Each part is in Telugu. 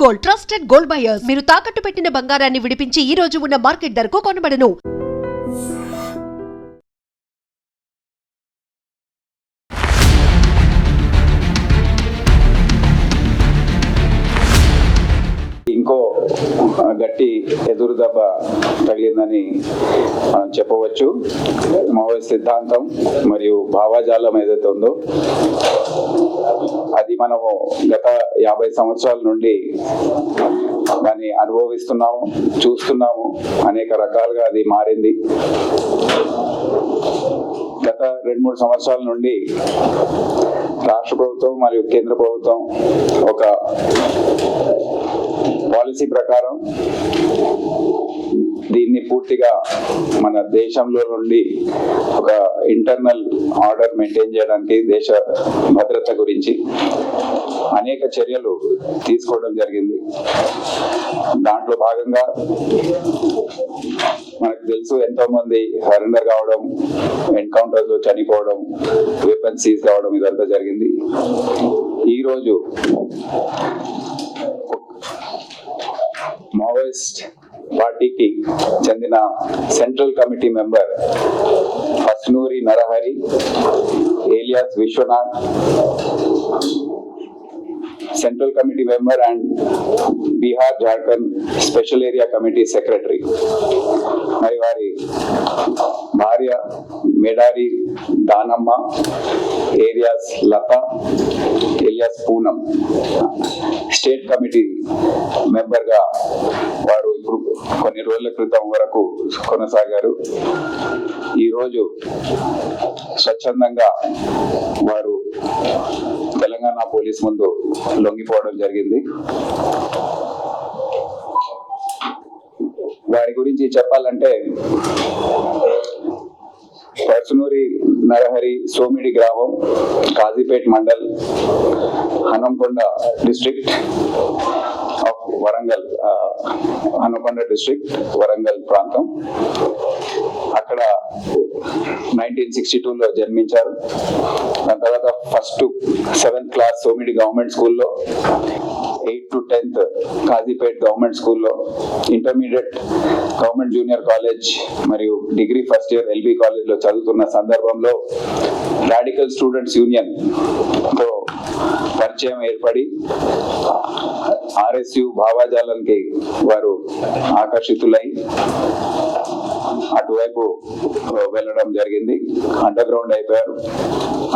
Gold, trusted gold buyers. మీరు తాకట్టు పెట్టిన బంగారాన్ని విడిపించి ఈ రోజు ఉన్న మార్కెట్ ధరకు కొనబడను. ఇంకో గట్టి ఎదురుదెబ్బ తగిలిందని మనం చెప్పవచ్చు. మావోయిస్ట్ సిద్ధాంతం మరియు భావజాలం ఏదైతే ఉందో అది మనము గత 50 సంవత్సరాల నుండి దాన్ని అనుభవిస్తున్నాము, చూస్తున్నాము. అనేక రకాలుగా అది మారింది. గత 2-3 సంవత్సరాల నుండి రాష్ట్ర ప్రభుత్వం మరియు కేంద్ర ప్రభుత్వం ఒక పాలసీ ప్రకారం దీన్ని పూర్తిగా మన దేశంలో నుండి ఒక ఇంటర్నల్ ఆర్డర్ మెయింటైన్ చేయడానికి, దేశ భద్రత గురించి అనేక చర్యలు తీసుకోవడం జరిగింది. దాంట్లో భాగంగా మనకు తెలుసు, ఎంతో మంది సరెండర్ కావడం, ఎన్కౌంటర్స్ లో చనిపోవడం, వెపన్ సీజ్ కావడం, ఇదంతా జరిగింది. ఈరోజు మావోయిస్ట్ పార్టీకి చెందిన central committee member Hasnuri Narahari alias Vishwanath, central committee member and Bihar Jharkhand special area committee secretary, మరి వారి భార్య Medari Danamma alias Latha alias Poonam state committee member గా వారు ఇప్పుడు కొన్ని రోజుల క్రితం వరకు కొనసాగారు. ఈరోజు స్వచ్ఛందంగా వారు తెలంగాణ పోలీస్ ముందు లొంగిపోవడం జరిగింది. వారి గురించి చెప్పాలంటే, పర్సునూరి నరహరి సోమిడి గ్రామం, Kazipet mandal, Hanamkonda district of Warangal, Hanukonda district Warangal ప్రాంతం. అక్కడ 1962లో జన్మించారు. దాని తర్వాత 1st to 7th class Somidi government స్కూల్లో, 8th to 10th Kazipet government స్కూల్లో, ఇంటర్మీడియట్ గవర్నమెంట్ జూనియర్ కాలేజ్ మరియు degree first year LB college లో చదువుతున్న సందర్భంలో రాడికల్ స్టూడెంట్స్ యూనియన్ తో పరిచయం ఏర్పడి ఆర్ఎస్యు భావజాలానికి వారు ఆకర్షితులై అటువైపు వెళ్ళడం జరిగింది. అండర్ గ్రౌండ్ అయిపోయారు.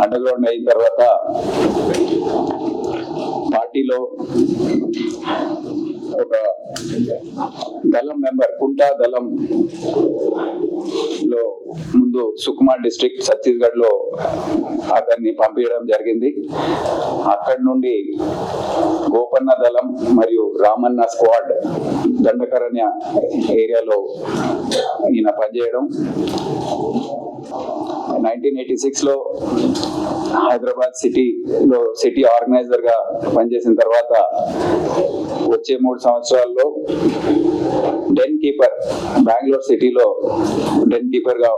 అండర్ గ్రౌండ్ అయిన తర్వాత పార్టీలో ఒక దళం మెంబర్, కుంటా దళం లో ముందు సుకుమా డిస్ట్రిక్ట్ ఛత్తీస్గఢ్ లో అతన్ని పంపించడం జరిగింది. అక్కడి నుండి గోపన్న దళం మరియు రామన్న స్క్వాడ్ దండకరణ్య ఏరియాలో ఈయన పనిచేయడం. 1986లో హైదరాబాద్ సిటీలో సిటీ ఆర్గనైజర్ గా పనిచేసిన తర్వాత వచ్చే 3 సంవత్సరాల్లో డెన్ కీపర్, బెంగళూరు సిటీలో డెన్ కీపర్ గా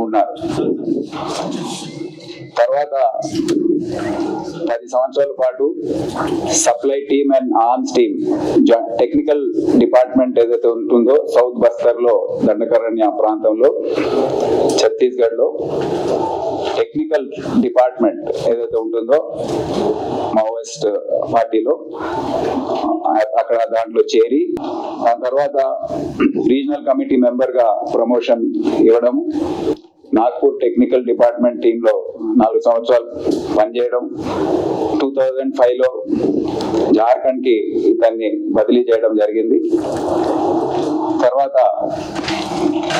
ఉన్నారు. తర్వాత 10 సంవత్సరాల పాటు supply team and arms team, technical department ఏదైతే ఉంటుందో సౌత్ బస్తర్ లో, దండకరణ్య ప్రాంతంలో, ఛత్తీస్గఢ్ లో టెక్నికల్ డిపార్ట్మెంట్ ఏదైతే ఉంటుందో మావోయిస్ట్ పార్టీలో, అక్కడ దాంట్లో చేరి దాని తర్వాత రీజనల్ కమిటీ మెంబర్ గా ప్రమోషన్ ఇవ్వడం, నాగ్పూర్ టెక్నికల్ డిపార్ట్మెంట్ టీంలో 4 సంవత్సరాలు పనిచేయడం, 2005లో జార్ఖండ్ కి దాన్ని బదిలీ చేయడం జరిగింది. తర్వాత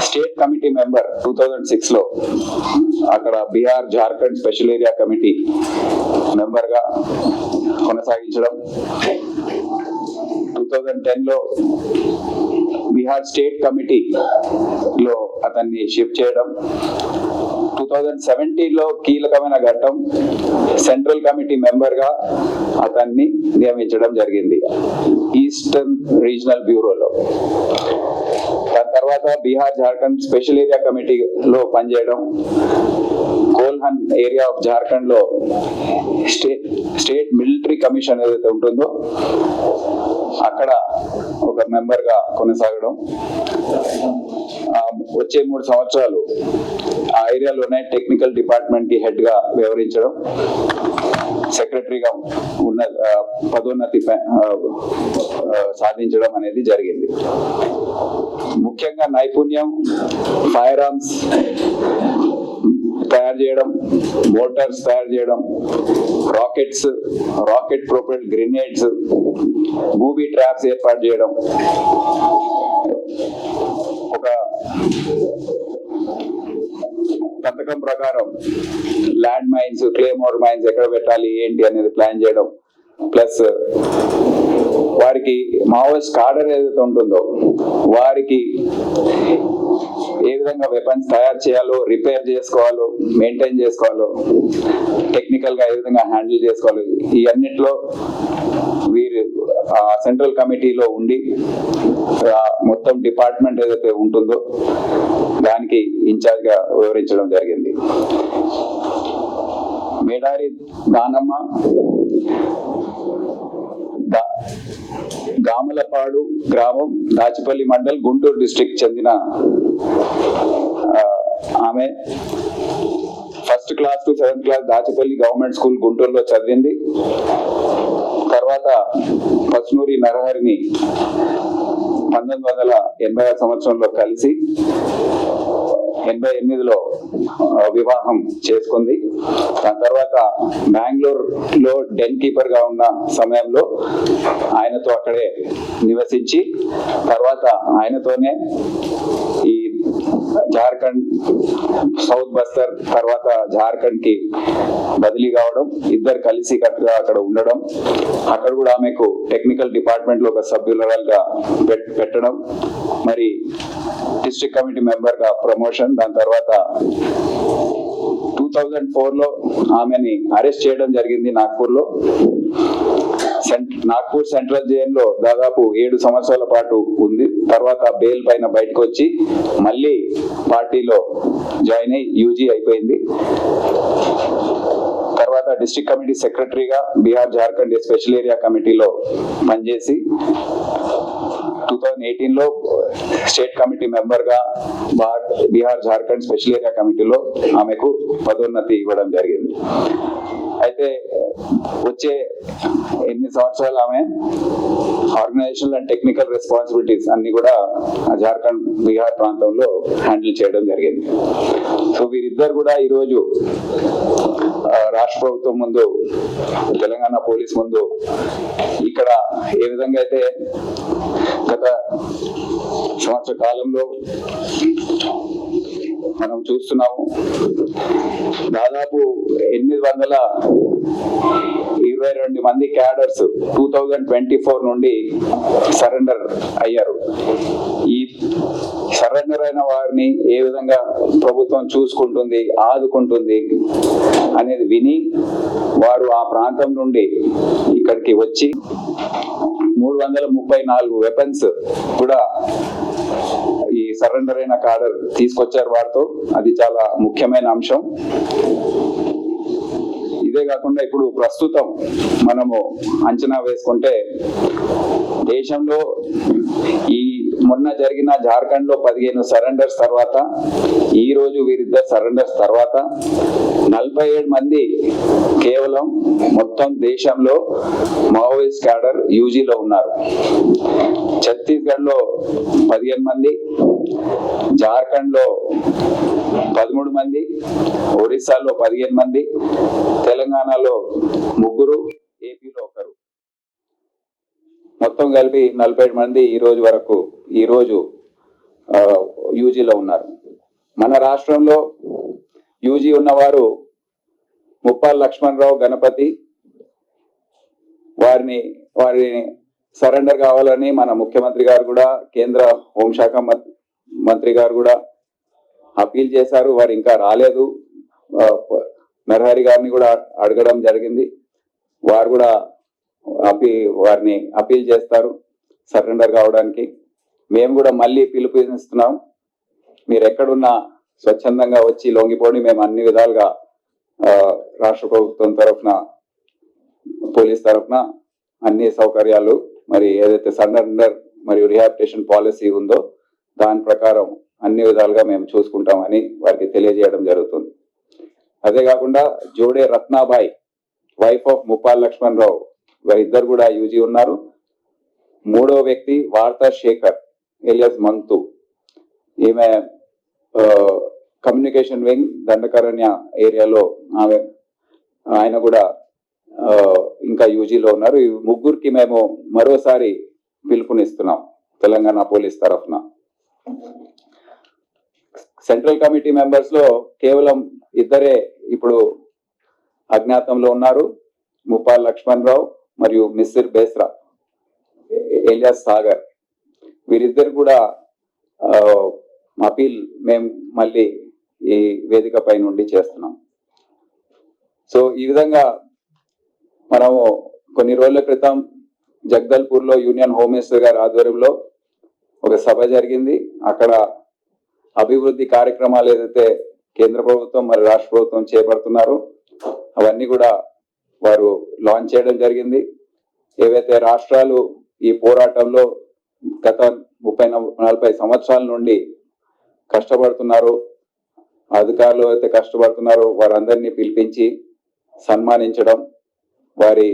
స్టేట్ కమిటీ మెంబర్ 2006లో అక్కడ Bihar Jharkhand special area committee member గా కొనసాగించడం, 2010లో బీహార్ స్టేట్ కమిటీలో అతన్ని షిఫ్ట్ చేయడం, 2017లో కీలకమైన ఘట్టం, సెంట్రల్ కమిటీ మెంబర్ గా అతన్ని నియమించడం జరిగింది ఈస్టర్న్ రీజనల్ బ్యూరోలో. దాని తర్వాత బీహార్ జార్ఖండ్ స్పెషల్ ఏరియా కమిటీలో పనిచేయడం, కోల్హన్ ఏరియా ఆఫ్ జార్ఖండ్ లో స్టేట్ మిలిటరీ కమిషన్ ఏదైతే ఉంటుందో అక్కడ ఒక మెంబర్గా కొనసాగడం, వచ్చే 3 సంవత్సరాలు ఆ ఏరియాలోనే టెక్నికల్ డిపార్ట్మెంట్కి హెడ్గా వ్యవహరించడం, సెక్రటరీగా పదోన్నతి సాధించడం అనేది జరిగింది. ముఖ్యంగా నైపుణ్యం, ఫైర్ ఆర్మ్స్ తయారు చేయడం, మోటార్స్ తయారు చేయడం, rocket propelled grenades, booby traps ఏర్పాటు చేయడం, ఒక పథకం ప్రకారం ల్యాండ్ మైన్స్, క్లేమోర్ మైన్స్ ఎక్కడ పెట్టాలి ఏంటి అనేది ప్లాన్ చేయడం, ప్లస్ వారికి మావోయిస్ట్ కార్డర్ ఏదైతే ఉంటుందో వారికి ఏ విధంగా వెపన్స్ తయారు చేయాలో, రిపేర్ చేసుకోవాలో, మెయింటైన్ చేసుకోవాలో, టెక్నికల్ గా ఏ విధంగా హ్యాండిల్ చేసుకోవాలో, ఈ అన్నిట్లో వీరు సెంట్రల్ కమిటీలో ఉండి మొత్తం డిపార్ట్మెంట్ ఏదైతే ఉంటుందో దానికి ఇన్ఛార్జ్ గా వివరించడం జరిగింది. మేడారి దానమ్మ గామలపాడు గ్రామం, దాచిపల్లి మండల్, గుంటూరు డిస్ట్రిక్ట్ చెందిన ఆమె first class to 7th class Dachepalli government school గుంటూరులో చదివింది. తర్వాత పసునూరి నరహరిని 1986 సంవత్సరంలో కలిసి 88లో వివాహం చేసుకుంది. దాని తర్వాత బెంగళూరులో డెన్ కీపర్ గా ఉన్న సమయంలో ఆయనతో అక్కడే నివసించి తర్వాత ఆయనతోనే ఈ జార్ఖండ్, సౌత్ బస్తర్, తర్వాత జార్ఖండ్ కి బదిలీ కావడం, ఇద్దరు కలిసి కట్టుగా అక్కడ ఉండడం, అక్కడ కూడా ఆమెకు టెక్నికల్ డిపార్ట్మెంట్ లో ఒక సభ్యులుగా పెట్టడం, మరి డిస్ట్రిక్ట్ కమిటీ మెంబర్ గా ప్రమోషన్. దాని తర్వాత 2004లో ఆమెని అరెస్ట్ చేయడం జరిగింది నాగ్పూర్లో. నాగ్పూర్ సెంట్రల్ జైల్లో దాదాపు 7 సంవత్సరాల పాటు ఉంది. తర్వాత బెయిల్ పైన బయటకు వచ్చి మళ్ళీ పార్టీలో జాయిన్ అయ్యి యూజీ అయిపోయింది. తర్వాత డిస్ట్రిక్ట్ కమిటీ సెక్రటరీగా బీహార్ జార్ఖండ్ స్పెషల్ ఏరియా కమిటీలో పనిచేసి 2018లో స్టేట్ కమిటీ మెంబర్ గా బీహార్ జార్ఖండ్ స్పెషల్ ఏరియా కమిటీలో ఆమెకు పదోన్నతి ఇవ్వడం జరిగింది. అయితే వచ్చే 8 సంవత్సరాలు ఆమె ఆర్గనైజేషన్ అండ్ టెక్నికల్ రెస్పాన్సిబిలిటీస్ అన్ని కూడా జార్ఖండ్, బీహార్ ప్రాంతంలో హ్యాండిల్ చేయడం జరిగింది. సో వీరిద్దరు కూడా ఈరోజు రాష్ట్ర ప్రభుత్వం ముందు, తెలంగాణ పోలీస్ ముందు ఇక్కడ ఏ విధంగా అయితే గత సంవత్సర కాలంలో మనం చూస్తున్నాము, దాదాపు 822 మంది క్యాడర్స్ 2024 నుండి సరెండర్ అయ్యారు. ఈ సరెండర్ అయిన వారిని ఏ విధంగా ప్రభుత్వం చూసుకుంటుంది, ఆదుకుంటుంది అనేది విని వారు ఆ ప్రాంతం నుండి ఇక్కడికి వచ్చి 334 వెపన్స్ కూడా ఈ సరెండర్ అయిన కార్డర్ తీసుకొచ్చారు వారితో. అది చాలా ముఖ్యమైన అంశం. ఇదే కాకుండా ఇప్పుడు ప్రస్తుతం మనము అంచనా వేసుకుంటే దేశంలో ఈ మొన్న జరిగిన జార్ఖండ్ లో 15 సరెండర్స్ తర్వాత, ఈ రోజు వీరిద్దరు సరెండర్స్ తర్వాత 47 మంది కేవలం మొత్తం దేశంలో మావోయిస్ట్ క్యాడర్ యూజీలో ఉన్నారు. ఛత్తీస్గఢ్ లో 15 మంది, జార్ఖండ్ లో 13 మంది, ఒరిస్సాలో 15 మంది, తెలంగాణలో 3, ఏపీలో 1, మొత్తం కలిపి 47 మంది ఈ రోజు యూజీలో ఉన్నారు. మన రాష్ట్రంలో యూజీ ఉన్నవారు ముప్పాల లక్ష్మణరావు, గణపతి. వారిని సరెండర్ కావాలని మన ముఖ్యమంత్రి గారు కూడా, కేంద్ర హోంశాఖ మంత్రి గారు కూడా అపీల్ చేశారు. వారు ఇంకా రాలేదు. నరహరి గారిని కూడా అడగడం జరిగింది. వారు కూడా వారిని అపీల్ చేస్తారు సరెండర్ కావడానికి. మేము కూడా మళ్ళీ పిలుపునిస్తున్నాం, మీరు ఎక్కడున్నా స్వచ్ఛందంగా వచ్చి లొంగిపోండి. మేము అన్ని విధాలుగా రాష్ట్ర ప్రభుత్వం తరఫున, పోలీస్ తరఫున అన్ని సౌకర్యాలు మరి ఏదైతే సరెండర్ మరియు రిహాబిలిటేషన్ పాలసీ ఉందో దాని ప్రకారం అన్ని విధాలుగా మేము చూసుకుంటామని వారికి తెలియజేయడం జరుగుతుంది. అదే కాకుండా జోడే రత్నాబాయి, వైఫ్ ఆఫ్ ముప్పాల్ లక్ష్మణ్ రావు, వారిద్దరు కూడా యూజీ ఉన్నారు. మూడో వ్యక్తి వార్తా శేఖర్ ఎలియాస్ మంతు, ఈమె కమ్యూనికేషన్ వింగ్ దండకారణ్య ఏరియాలో ఆయన కూడా ఇంకా యూజీలో ఉన్నారు. ఈ ముగ్గురికి మేము మరోసారి పిలుపునిస్తున్నాం తెలంగాణ పోలీస్ తరఫున. సెంట్రల్ కమిటీ మెంబర్స్ లో కేవలం ఇద్దరే ఇప్పుడు అజ్ఞాతంలో ఉన్నారు, ముప్పాల్ లక్ష్మణ్ రావు మరియు మిస్సిర్ బేస్రా ఎలియాస్ సాగర్. వీరిద్దరు కూడా అపీల్ మేము మళ్ళీ ఈ వేదిక పై నుండి చేస్తున్నాం. సో ఈ విధంగా మనము కొన్ని రోజుల క్రితం జగదల్పూర్ లో యూనియన్ హోమ్ మినిస్టర్ గారి ఆధ్వర్యంలో ఒక సభ జరిగింది. అక్కడ అభివృద్ధి కార్యక్రమాలు ఏదైతే కేంద్ర ప్రభుత్వం మరియు రాష్ట్ర ప్రభుత్వం చేపడుతున్నారో అవన్నీ కూడా వారు లాంచ్ చేయడం జరిగింది. ఏవైతే రాష్ట్రాలు ఈ పోరాటంలో గత 30-40 సంవత్సరాల నుండి కష్టపడుతున్నారో, అధికారులు అయితే కష్టపడుతున్నారో వారందరినీ పిలిపించి సన్మానించడం, వారి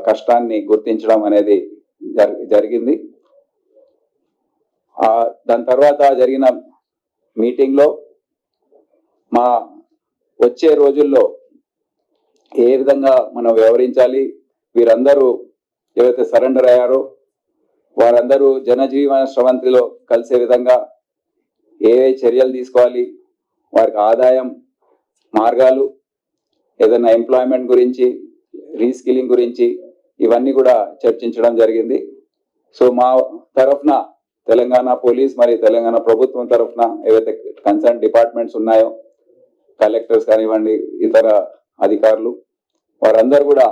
కష్టాన్ని గుర్తించడం అనేది జరిగింది. దాని తర్వాత జరిగిన మీటింగ్ లో మా వచ్చే రోజుల్లో ఏ విధంగా మనం వ్యవహరించాలి, వీరందరూ ఏవైతే సరెండర్ అయ్యారో వారందరూ జనజీవన స్రవంతిలో కలిసే విధంగా ఏ చర్యలు తీసుకోవాలి, వారికి ఆదాయం మార్గాలు, ఏదైనా ఎంప్లాయ్మెంట్ గురించి, రీస్కిల్లింగ్ గురించి ఇవన్నీ కూడా చర్చించడం జరిగింది. సో మా తరఫున తెలంగాణ పోలీస్ మరియు తెలంగాణ ప్రభుత్వం తరఫున ఏవైతే కన్సర్న్ డిపార్ట్మెంట్స్ ఉన్నాయో, కలెక్టర్స్ కానివ్వండి, ఇతర అధికారులు, వారందరూ కూడా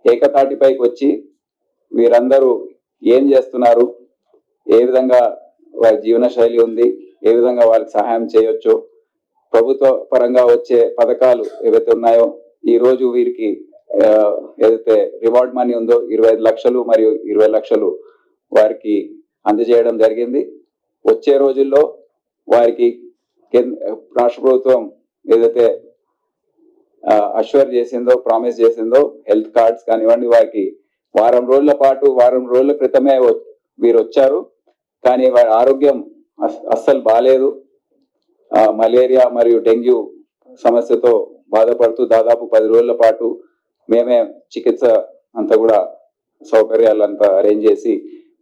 ఏకతాటిపైకి వచ్చి వీరందరూ ఏం చేస్తున్నారు, ఏ విధంగా వారి జీవన శైలి ఉంది, ఏ విధంగా వారికి సహాయం చేయొచ్చు, ప్రభుత్వ పరంగా వచ్చే పథకాలు ఏవైతే ఉన్నాయో, ఈ రోజు వీరికి ఏదైతే రివార్డ్ మనీ ఉందో 25 లక్షలు మరియు 20 లక్షలు వారికి అందజేయడం జరిగింది. వచ్చే రోజుల్లో వారికి రాష్ట్ర ప్రభుత్వం ఏదైతే అష్యూర్ చేసిందో, ప్రామిస్ చేసిందో హెల్త్ కార్డ్స్ కానివ్వండి, వారికి వారం రోజుల క్రితమే వీరు వచ్చారు, కానీ వారి ఆరోగ్యం అస్సలు బాలేదు. మలేరియా మరియు డెంగ్యూ సమస్యతో బాధపడుతూ దాదాపు 10 రోజుల పాటు మేమే చికిత్స అంతా కూడా సౌకర్యాలంతా అరేంజ్ చేసి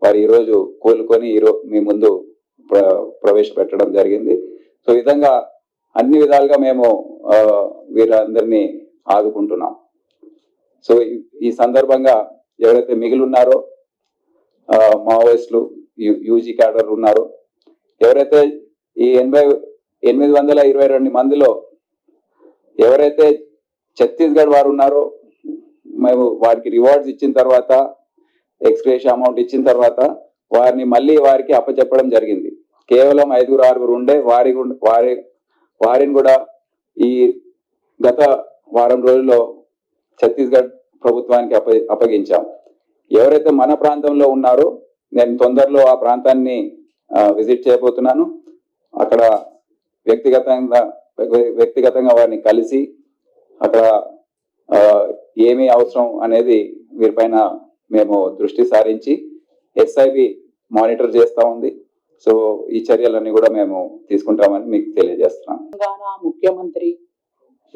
వారు ఈరోజు కోలుకొని మీ ముందు ప్రవేశపెట్టడం జరిగింది. సో ఈ విధంగా అన్ని విధాలుగా మేము వీరందరినీ ఆదుకుంటున్నాం. సో ఈ సందర్భంగా ఎవరైతే మిగిలి ఉన్నారో మావోయిస్టులు, యూజీ క్యాడర్ ఉన్నారో, ఎవరైతే ఈ 822 మందిలో ఎవరైతే ఛత్తీస్గఢ్ వారు ఉన్నారో, మేము వారికి రివార్డ్స్ ఇచ్చిన తర్వాత, ఎక్స్గ్రేషియా అమౌంట్ ఇచ్చిన తర్వాత వారిని మళ్ళీ వారికి అప్పచెప్పడం జరిగింది. కేవలం 5-6 ఉండే వారిని కూడా ఈ గత వారం రోజుల్లో ఛత్తీస్గఢ్ ప్రభుత్వానికి అప్పగించాం. ఎవరైతే మన ప్రాంతంలో ఉన్నారో, నేను తొందరలో ఆ ప్రాంతాన్ని విజిట్ చేయబోతున్నాను. అక్కడ వ్యక్తిగతంగా వారిని కలిసి అక్కడ ఏమి అవసరం అనేది వీరిపైన మేము దృష్టి సారించి ఎస్ఐబి మానిటర్ చేస్తా ఉంది. సో ఈ చర్యలన్నీ కూడా మేము తీసుకుంటామని మీకు తెలియజేస్తున్నాం. తెలంగాణ ముఖ్యమంత్రి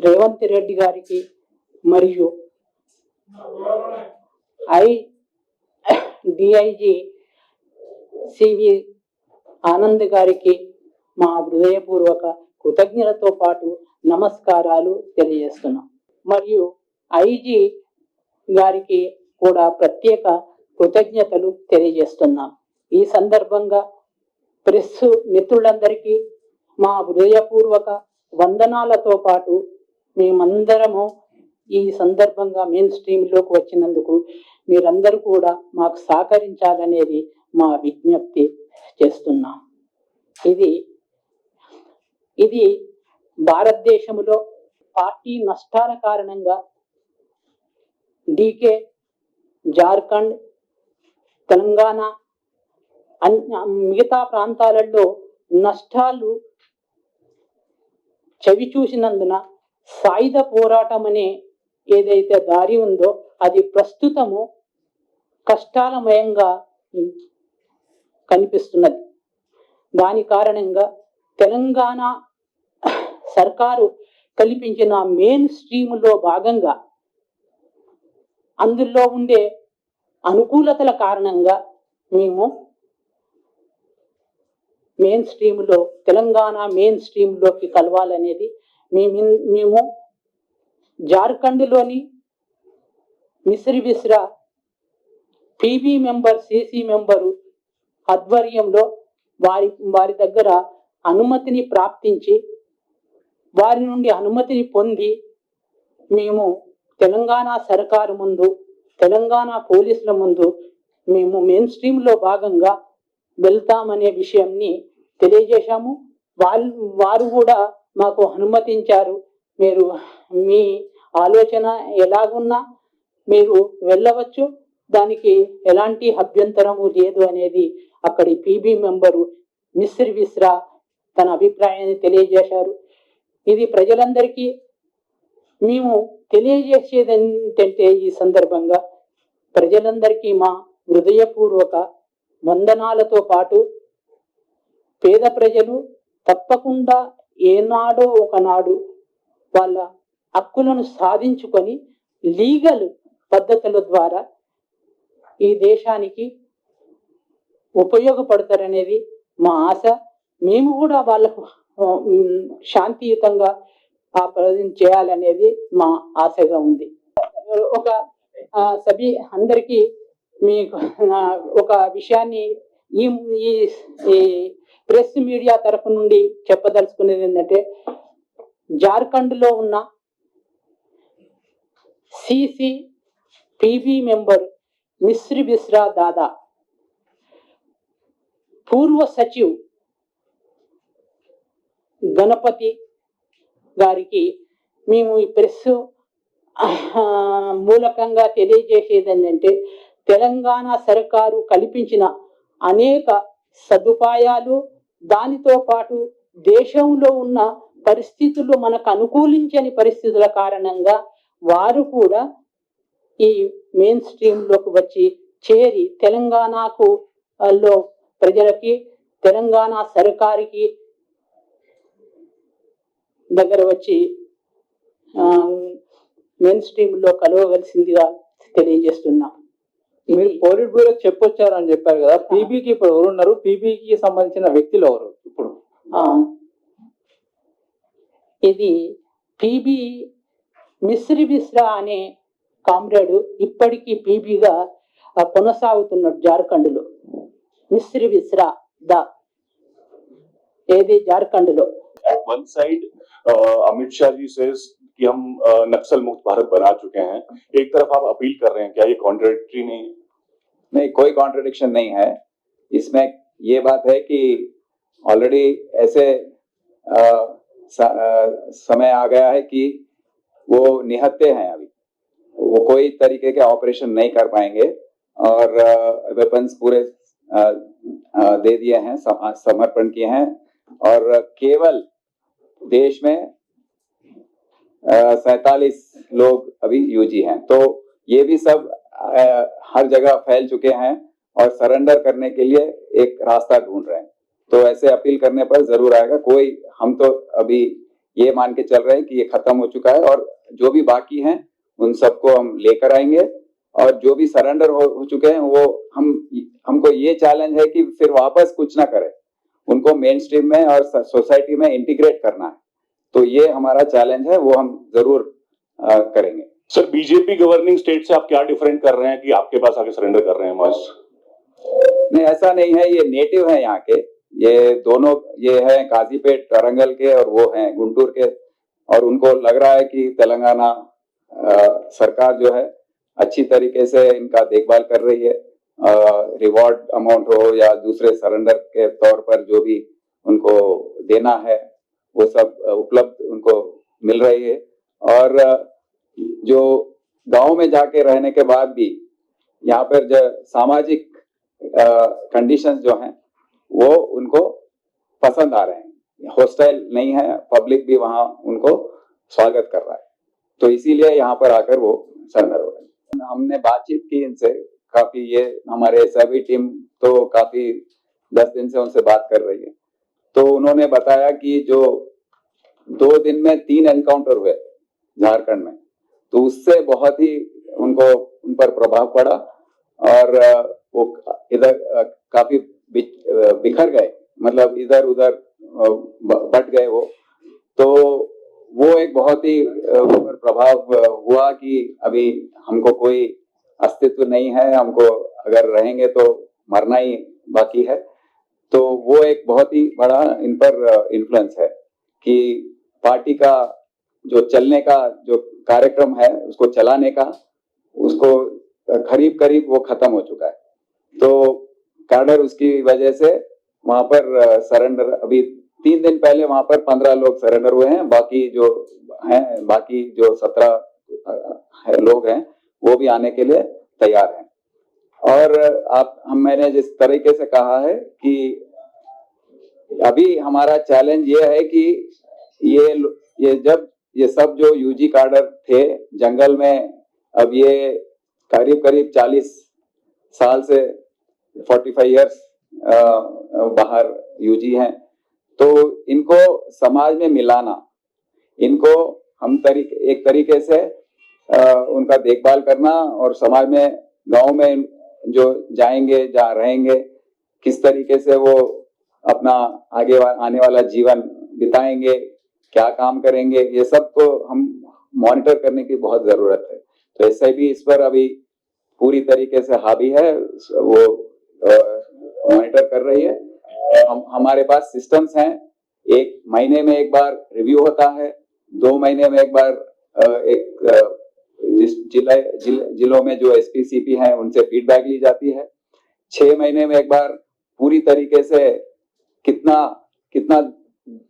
రేవంత్ రెడ్డి గారికి మరియు డిఐజీ సివి ఆనంద్ గారికి మా హృదయపూర్వక కృతజ్ఞతతో పాటు నమస్కారాలు తెలియజేస్తున్నాం. మరియు ఐజీ గారికి కూడా ప్రత్యేక కృతజ్ఞతలు తెలియజేస్తున్నాం. ఈ సందర్భంగా ప్రెస్ మిత్రులందరికీ మా హృదయపూర్వక వందనాలతో పాటు మేమందరము ఈ సందర్భంగా మెయిన్ స్ట్రీమ్లోకి వచ్చినందుకు మీరందరూ కూడా మాకు సహకరించాలనేది మా విజ్ఞప్తి చేస్తున్నాం. ఇది భారతదేశంలో పార్టీ నష్టాల కారణంగా డీకే, జార్ఖండ్, తెలంగాణ మిగతా ప్రాంతాలలో నష్టాలు చవి చూసినందున సాయుధ పోరాటం అనే ఏదైతే దారి ఉందో అది ప్రస్తుతము కష్టాలమయంగా కనిపిస్తున్నది. దాని కారణంగా తెలంగాణ సర్కారు కల్పించిన మెయిన్ స్ట్రీమ్లో భాగంగా అందులో ఉండే అనుకూలతల కారణంగా మేము మెయిన్ స్ట్రీమ్లో తెలంగాణ మెయిన్ స్ట్రీమ్లోకి కలవాలనేది మేము జార్ఖండ్లోని Misir Besra PB member CC member ఆధ్వర్యంలో వారి దగ్గర అనుమతిని ప్రాప్తించి వారి నుండి అనుమతిని పొంది మేము తెలంగాణ సర్కారు ముందు తెలంగాణ పోలీసుల ముందు మేము మెయిన్ స్ట్రీమ్లో భాగంగా వెళ్తామనే విషయాన్ని తెలియజేశాము. వారు కూడా మాకు అనుమతించారు. మీరు మీ ఆలోచన ఎలాగున్నా మీరు వెళ్ళవచ్చు, దానికి ఎలాంటి అభ్యంతరము లేదు అనేది అక్కడి పీబీ మెంబరు మిశ్రి విశ్రా తన అభిప్రాయాన్ని తెలియజేశారు. ఇది ప్రజలందరికీ మేము తెలియజేసేది ఏంటంటే ఈ సందర్భంగా ప్రజలందరికీ మా హృదయపూర్వక వందనాలతో పాటు పేద ప్రజలు తప్పకుండా ఏనాడో ఒకనాడు వాళ్ళ హక్కులను సాధించుకొని లీగల్ పద్ధతుల ద్వారా ఈ దేశానికి ఉపయోగపడతారనేది మా ఆశ. మేము కూడా వాళ్ళకు శాంతియుతంగా ఆ ప్రజలు చేయాలనేది మా ఆశగా ఉంది. ఒక సభి అందరికీ మీకు ఒక విషయాన్ని ఈ ప్రెస్ మీడియా తరఫు నుండి చెప్పదలుచుకునేది ఏంటంటే జార్ఖండ్లో ఉన్న సిసి పీబీ మెంబర్ మిశ్రి విశ్రా దాదా పూర్వ సచివ్ గణపతి గారికి మేము ఈ ప్రెస్ మూలకంగా తెలియజేసేది ఏంటంటే తెలంగాణ సర్కారు కల్పించిన అనేక సదుపాయాలు దానితో పాటు దేశంలో ఉన్న పరిస్థితులు మనకు అనుకూలించని పరిస్థితుల కారణంగా వారు కూడా ఈ మెయిన్ స్ట్రీమ్లోకి వచ్చి చేరి తెలంగాణకు లో ప్రజలకి తెలంగాణ సర్కారుకి దగ్గర వచ్చి మెయిన్ స్ట్రీమ్లో కలవవలసిందిగా తెలియజేస్తున్నాం. మీరు పోలిట్ బ్యూరో చెప్పొచ్చారు అని చెప్పారు కదా, పీబీకి ఇప్పుడు ఎవరున్నారు? పీబీకి సంబంధించిన వ్యక్తులు ఎవరు ఇప్పుడు? ఇది పీబీ మిశ్రి విశ్రా అనే కామ్రేడ్ ఇప్పటికీ పీబీగా కొనసాగుతున్నాడు జార్ఖండ్లో. మిశ్రి విశ్రా ఏది జార్ఖండ్లో. One side, Amit Shah ji says कि हम नक्सल मुक्त भारत बना चुके हैं, एक तरफ आप अपील कर रहे हैं, क्या ये कॉन्ट्रडिक्टरी नहीं है? नहीं, कोई कॉन्ट्रडिक्शन नहीं है इसमें। ये बात है कि ऑलरेडी ऐसे समय आ गया है कि वो निहत्थे हैं, अभी वो कोई तरीके के ऑपरेशन नहीं कर पाएंगे और वेपन्स पूरे दे दिए हैं, समर्पण किए हैं और केवल देश में 47 लोग अभी यूजी हैं। तो ये भी सब हर जगह फैल चुके हैं और सरेंडर करने के लिए एक रास्ता ढूंढ रहे हैं। तो ऐसे अपील करने पर जरूर आएगा कोई। हम तो अभी ये मान के चल रहे हैं कि ये खत्म हो चुका है और जो भी बाकी हैं उन सबको हम लेकर आएंगे और जो भी सरेंडर हो चुके हैं वो हमको ये चैलेंज है कि फिर वापस कुछ ना करें, उनको मेन स्ट्रीम में और सोसाइटी में इंटीग्रेट करना है। तो ये हमारा चैलेंज है, वो हम जरूर करेंगे। सर, बीजेपी गवर्निंग स्टेट से आप क्या डिफरेंट कर रहे हैं कि आपके पास आके सरेंडर कर रहे हैं? बस नहीं, ऐसा नहीं है, ये नेटिव है यहाँ के, ये दोनों, ये है काजीपेट वारंगल के और वो हैं गुंटूर के, और उनको लग रहा है कि तेलंगाना सरकार जो है अच्छी तरीके से इनका देखभाल कर रही है। रिवॉर्ड अमाउंट हो या दूसरे सरेंडर के तौर पर जो भी उनको देना है वो सब उपलब्ध उनको मिल रही है। और जो गांव में जाके रहने के बाद भी यहाँ पर जो सामाजिक कंडीशंस जो हैं वो उनको पसंद आ रहे हैं, हॉस्टाइल नहीं है, पब्लिक भी वहां उनको स्वागत कर रहा है, तो इसीलिए यहाँ पर आकर वो सरेंडर हो रहे हैं। हमने बातचीत की इनसे काफी, ये हमारे सभी टीम तो काफी 10 दिन से उनसे बात कर रही है, तो उन्होंने बताया कि जो 2 दिन में 3 एनकाउंटर हुए झारखंड में, तो उससे बहुत ही उनको उन पर प्रभाव पड़ा और वो इधर काफी बिखर गए, मतलब इधर उधर बट गए वो, तो वो एक बहुत ही उन पर प्रभाव हुआ कि अभी हमको कोई अस्तित्व नहीं है, हमको अगर रहेंगे तो मरना ही बाकी है। तो वो एक बहुत ही बड़ा इन पर इन्फ्लुएंस है कि पार्टी का जो चलने का जो कार्यक्रम है उसको चलाने का, उसको करीब करीब वो खत्म हो चुका है। तो कैडर उसकी वजह से वहां पर सरेंडर, अभी 3 दिन पहले वहां पर 15 लोग सरेंडर हुए हैं, बाकी जो 17 लोग हैं वो भी आने के लिए तैयार हैं। और मैंने जिस तरीके से कहा है कि अभी हमारा चैलेंज ये है कि ये जब ये सब जो यूजी कैडर थे जंगल में, अब ये करीब करीब 40 साल से 45 इयर्स बाहर यूजी हैं, तो इनको समाज में मिलाना, इनको हम एक तरीके से उनका देखभाल करना और समाज में, गांव में जो जाएंगे, जहाँ रहेंगे, किस तरीके से वो अपना आगे आने वाला जीवन बिताएंगे, क्या काम करेंगे, ये सब को हम मॉनिटर करने की बहुत जरूरत है। तो ऐसे भी इस पर अभी पूरी तरीके से हावी है, वो मॉनिटर कर रही है। हमारे पास सिस्टम्स हैं, 1 महीने में एक बार रिव्यू होता है, 2 महीने में एक बार एक जिलों में जो एसपी सीपी हैं उनसे फीडबैक ली जाती है, 6 महीने में एक बार पूरी तरीके से कितना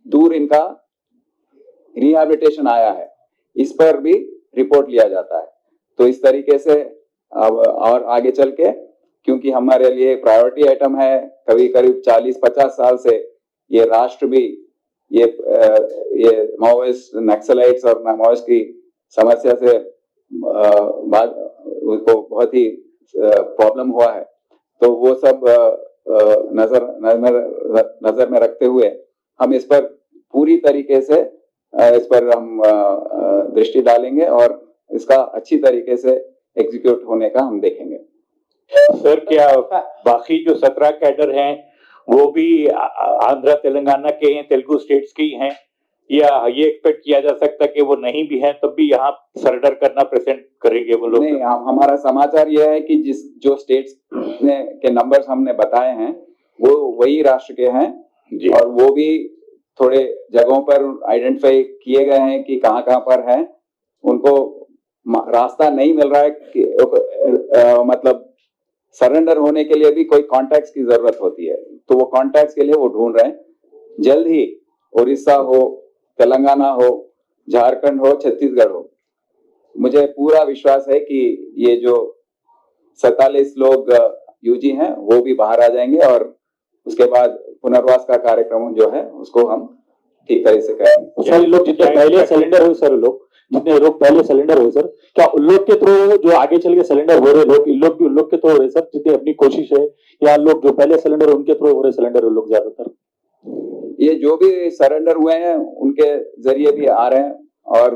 दूर इनका रिहैबिलिटेशन आया है, इस पर भी रिपोर्ट लिया जाता है। तो इस तरीके से अब और आगे चल के, क्योंकि हमारे लिए प्रायोरिटी आइटम है, कभी करीब 40-50 साल से ये राष्ट्र भी ये माओइस्ट, नक्सलाइट्स और माओइस्ट की समस्या से उसको बहुत ही प्रॉब्लम हुआ है, तो वो सब नजर में रखते हुए हम इस पर पूरी तरीके से इस पर हम दृष्टि डालेंगे और इसका अच्छी तरीके से एग्जीक्यूट होने का हम देखेंगे। सर, क्या बाकी जो 17 कैडर हैं वो भी आंध्र तेलंगाना के हैं, तेलुगु स्टेट्स के ही हैं, या ये एक्सपेक्ट किया जा सकता है कि वो नहीं भी हैं तब भी यहाँ सरेंडर करना प्रेजेंट करेंगे वो लोग? नहीं, हमारा समाचार यह है कि जो स्टेट्स के नंबर्स हमने बताए हैं वो वही राष्ट्र के हैं जी, और वो भी थोड़े जगहों पर आइडेंटिफाई किए गए हैं कि कहाँ पर हैं, उनको रास्ता नहीं मिल रहा है कि मतलब सरेंडर होने के लिए भी कोई कॉन्टैक्ट्स की जरूरत होती है, तो वो कॉन्टैक्ट्स के लिए वो ढूंढ रहे हैं। जल्द ही उड़ीसा हो, तेलंगाना हो, झारखंड हो, छत्तीसगढ़ हो, मुझे पूरा विश्वास है कि ये जो 47 लोग यूजी हैं वो भी बाहर आ जाएंगे और उसके बाद पुनर्वास का कार्यक्रम जो है उसको हम ठीक तरह से करेंगे। सर, लोग जितने पहले सिलेंडर हुए, सर जितने लोग पहले सिलेंडर हुए सर, क्या उन लोग के थ्रू जो आगे चल के सिलेंडर हो रहे लोग, इन लोग भी उन लोग के थ्रू हो रहे सर, जितनी अपनी कोशिश है, या लोग जो पहले सिलेंडर उनके थ्रू हो रहे सिलेंडर उन लोग ज्यादातर? ये जो भी सरेंडर हुए हैं उनके जरिए भी आ रहे हैं और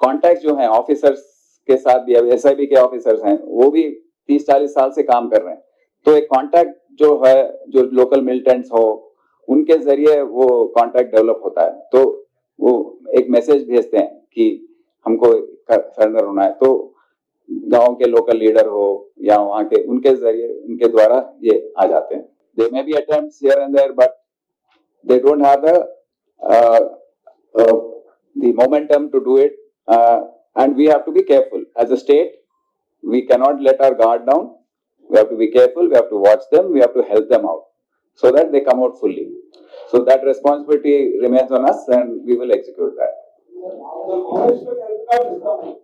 कॉन्टैक्ट जो हैं ऑफिसर्स के साथ भी, अब एसआईबी के ऑफिसर्स हैं वो भी 30-40 साल से काम कर रहे हैं, तो एक कॉन्टैक्ट जो है, जो लोकल मिलिटेंट्स हो उनके जरिए वो कॉन्टैक्ट डेवलप होता है, तो वो एक मैसेज भेजते हैं कि हमको सरेंडर होना है, तो गांव के लोकल लीडर हो या वहाँ के, उनके जरिए, उनके द्वारा ये आ जाते हैं। There may be attempts here and there, but they don't have the momentum to do it, and we have to be careful. As a state, we cannot let our guard down. We have to be careful. We have to watch them. We have to help them out so that they come out fully. So that responsibility remains on us, and we will execute that.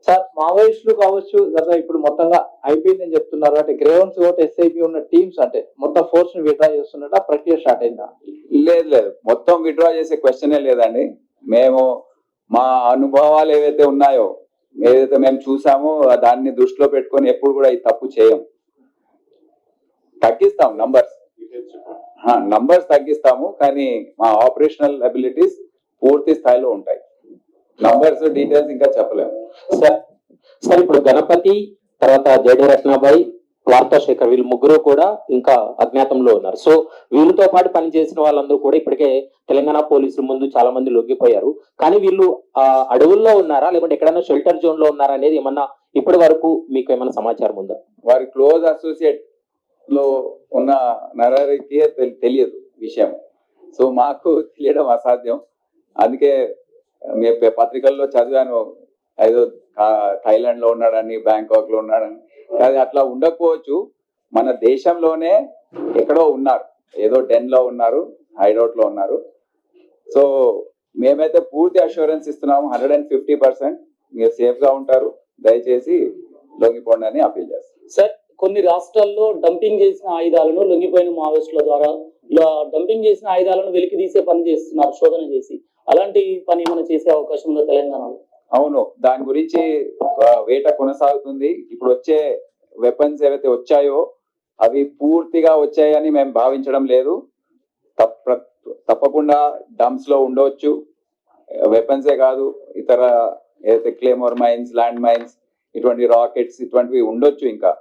Sir మావోయిస్టులు కావచ్చు కదా, ఇప్పుడు మొత్తంగా అయిపోయిందని చెప్తున్నారు. అంటే గ్రేవన్స్ ఒకటి ఎస్ఐబి ఉన్న టీమ్స్ అంటే మొత్తం ఫోర్స్ ని విడ్రా చేస్తున్నట్టు ప్రక్రియ స్టార్ట్ అయిందా? లేదు, మొత్తం విత్డ్రా చేసే క్వశ్చనే లేదండి. మేము మా అనుభవాలు ఏవైతే ఉన్నాయో, ఏదైతే మేము చూసామో దాన్ని దృష్టిలో పెట్టుకొని ఎప్పుడు కూడా ఈ తప్పు చేయం. తగ్గిస్తాం నంబర్స్ తగ్గిస్తాము, కానీ మా ఆపరేషనల్ అబిలిటీస్ పూర్తి స్థాయిలో ఉంటాయి. నంబర్స్ డీటెయిల్స్ ఇంకా చెప్పలేము. సార్ ఇప్పుడు గణపతి తర్వాత జేడి రత్నాబాయి, వార్తాశేఖర్ వీళ్ళు ముగ్గురు కూడా ఇంకా అజ్ఞాతంలో ఉన్నారు. సో వీళ్ళతో పాటు పనిచేసిన వాళ్ళందరూ కూడా ఇప్పటికే తెలంగాణ పోలీసుల ముందు చాలా మంది లొంగిపోయారు. కానీ వీళ్ళు అడవుల్లో ఉన్నారా లేకుంటే ఎక్కడైనా షెల్టర్ జోన్ లో ఉన్నారా అనేది ఏమన్నా ఇప్పటి వరకు మీకు ఏమైనా సమాచారం ఉందా? వారి క్లోజ్ అసోసియేట్ లో ఉన్న నరరికి తెలియదు విషయం. సో మాకు తెలియడం అసాధ్యం. అందుకే మీ పత్రికల్లో చదివాను, ఏదో థాయిలాండ్ లో ఉన్నాడని, బ్యాంకాక్ లో ఉన్నాడని. అది అట్లా ఉండకపోవచ్చు. మన దేశంలోనే ఎక్కడో ఉన్నారు, ఏదో డెన్ లో ఉన్నారు, హైడౌట్ లో ఉన్నారు. సో మేమైతే పూర్తి అష్యూరెన్స్ ఇస్తున్నాము, 150% మీరు సేఫ్ గా ఉంటారు. దయచేసి లొంగిపోండి అని అప్పీల్ చేస్తాం. సార్, కొన్ని రాష్ట్రాల్లో డంపింగ్ చేసిన ఆయుధాలను లొంగిపోయిన మావోయిస్టుల ద్వారా డంపింగ్ చేసిన ఆయుధాలను వెలికి తీసే పని చేస్తున్నారు, శోధన చేసి. అలాంటి పని ఏమైనా చేసే అవకాశం ఉందో తెలంగాణలో? అవును, దాని గురించి వేట కొనసాగుతుంది. ఇప్పుడు వచ్చే వెపన్స్ ఏవైతే వచ్చాయో అవి పూర్తిగా వచ్చాయని మేము భావించడం లేదు. తప్పకుండా డంప్స్ లో ఉండవచ్చు. వెపన్సే కాదు, ఇతర ఏదైతే క్లేమోర్ మైన్స్, ల్యాండ్ మైన్స్, ఇటువంటి రాకెట్స్ ఇటువంటివి ఉండొచ్చు. ఇంకా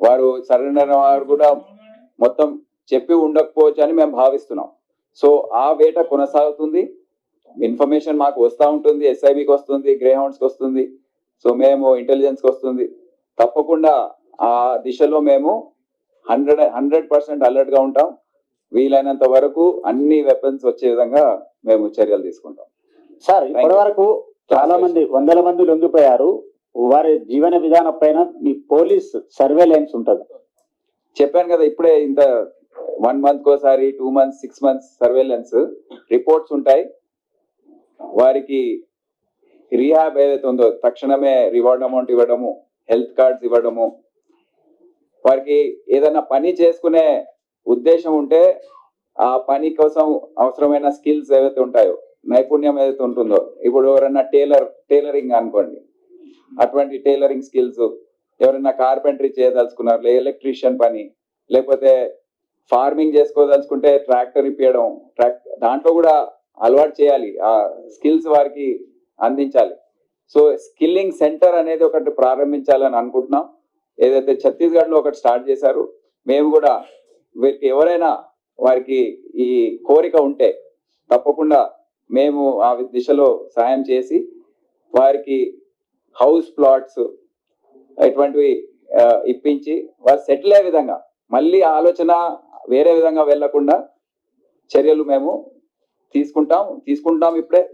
వారు సరెండర్ వారు కూడా మొత్తం చెప్పి ఉండకపోవచ్చు అని మేము భావిస్తున్నాం. సో ఆ వేట కొనసాగుతుంది. ఇన్ఫర్మేషన్ మాకు వస్తూ ఉంటుంది, ఎస్ఐబికి వస్తుంది, గ్రేహౌండ్స్కి వస్తుంది, సో మేము ఇంటెలిజెన్స్కి వస్తుంది. తప్పకుండా ఆ దిశలో మేము 100% అలర్ట్ గా ఉంటాం. వీలైనంత వరకు అన్ని వెపన్స్ వచ్చే విధంగా మేము చర్యలు తీసుకుంటాం. సార్, ఇప్పటి వరకు చాలా మంది, వందల మంది లొంగిపోయారు. వారి జీవన విధానం పైన మీ పోలీస్ సర్వేలెన్స్ ఉంటుంది. చెప్పాను కదా, ఇప్పుడే ఇంత 1 month కోసారి, 2 months, 6 months surveillance reports ఉంటాయి. వారికి రీహాబ్ ఏదైతే ఉందో తక్షణమే రివార్డ్ అమౌంట్ ఇవ్వడము, హెల్త్ కార్డ్స్ ఇవ్వడము, వారికి ఏదైనా పని చేసుకునే ఉద్దేశం ఉంటే ఆ పని కోసం అవసరమైన స్కిల్స్ ఏవైతే ఉంటాయో, నైపుణ్యం ఏదైతే ఉంటుందో, ఇప్పుడు ఎవరైనా టైలరింగ్ అనుకోండి, అటువంటి టైలరింగ్ స్కిల్స్, ఎవరైనా కార్పెంటరీ చేయదలుచుకున్నారు, ఎలక్ట్రీషియన్ పని, లేకపోతే ఫార్మింగ్ చేసుకోదలుచుకుంటే ట్రాక్టర్ ఇప్పించడం, దాంట్లో కూడా అలవాటు చేయాలి, ఆ స్కిల్స్ వారికి అందించాలి. సో స్కిల్లింగ్ సెంటర్ అనేది ఒకటి ప్రారంభించాలని అనుకుంటున్నాం. ఏదైతే ఛత్తీస్గఢ్ లో ఒకటి స్టార్ట్ చేశారు, మేము కూడా వీరికి ఎవరైనా వారికి ఈ కోరిక ఉంటే తప్పకుండా మేము ఆ దిశలో సాయం చేసి వారికి హౌస్ ప్లాట్స్ ఇటువంటివి ఇప్పించి వారు సెటిల్ అయ్యే విధంగా, మళ్ళీ ఆలోచన వేరే విధంగా వెళ్లకుండా చర్యలు మేము తీసుకుంటాం.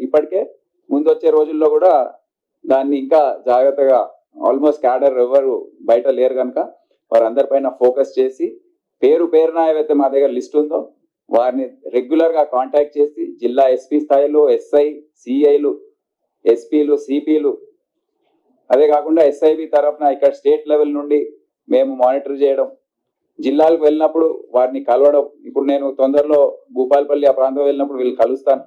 ఇప్పటికే ముందు వచ్చే రోజుల్లో కూడా దాన్ని ఇంకా జాగ్రత్తగా, ఆల్మోస్ట్ క్యాడర్ ఎవరు బయట లేరు కనుక వారందరిపైన ఫోకస్ చేసి పేరున ఏవైతే మా దగ్గర లిస్ట్ ఉందో వారిని రెగ్యులర్ గా కాంటాక్ట్ చేసి జిల్లా ఎస్పీ స్థాయిలో ఎస్ఐ, సిఐలు, ఎస్పీలు, సిపిలు, అదే కాకుండా ఎస్ఐబి తరఫున ఇక్కడ స్టేట్ లెవెల్ నుండి మేము మానిటర్ చేయడం, జిల్లాలకు వెళ్ళినప్పుడు వారిని కలవడం. ఇప్పుడు నేను తొందరలో భూపాలపల్లి ఆ ప్రాంతం వెళ్ళినప్పుడు వీళ్ళు కలుస్తాను,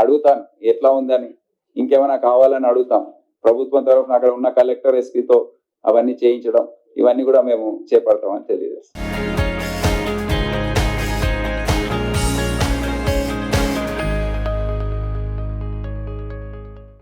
అడుగుతాను ఎట్లా ఉందని, ఇంకేమైనా కావాలని అడుగుతాం. ప్రభుత్వం తరఫున అక్కడ ఉన్న కలెక్టర్, ఎస్పీతో అవన్నీ చేయించడం, ఇవన్నీ కూడా మేము చేపడతామని తెలియజేస్తాం.